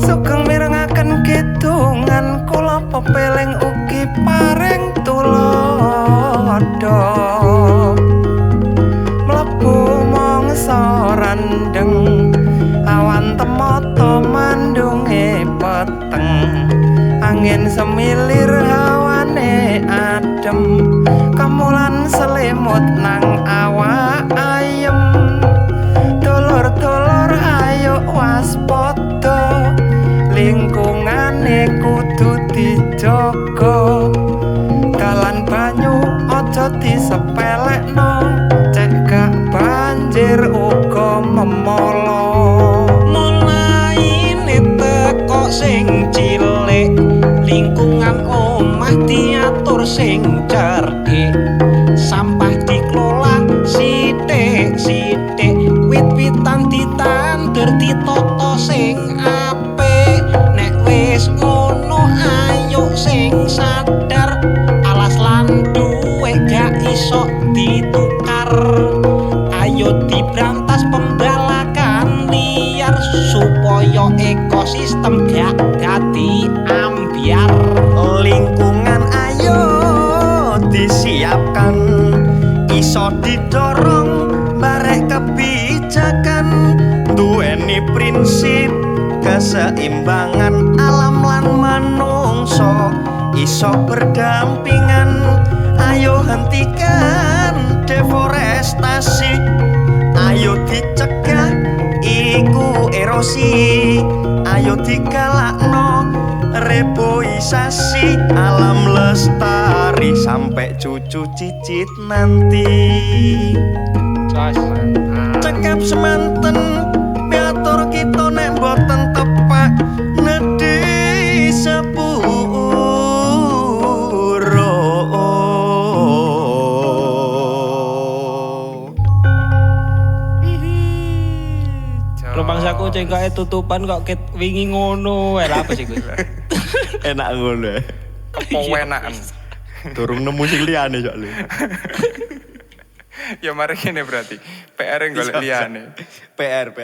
Sugeng mirengaken kidungan kula pepeling ugi paring tulodo mlebu mangsa randeng awan temata mandunge peteng angin semilir hawane adem kemulan selimut nang awak ayem dulur-dulur ayo waspada lingkungane kudu dijaga dalan banyu aja disepelekno cek gak banjir uga memolo mulaine teko sing cilik lingkungan omah diatur sing cerdik sampah dikelola sithik-sithik wit-witan ditandur ditata sing apik nek wis ngono ayo sing sadar alas lan duwe gak iso ditukar ayo dibrantas pembalakan liar supaya ekosistem gak dadi ambyar lingkungan ayo disiapkan iso didorong barek kebijakan duweni prinsip keseimbangan alam lan manungsa iso berdampingan ayo hentikan deforestasi ayo dicegah iku erosi ayo digalakno reboisasi alam lestari sampai cucu cicit nanti cekap semanten miatur kita nek boten tepak nedhi sepuro rumangsaku cengkake tutupan kok ket wingi ngono lha apa sih kuwi enak ngono kepewenakan durung nemu sing liyane soalnya ya mari kene berarti PR golek liyane PR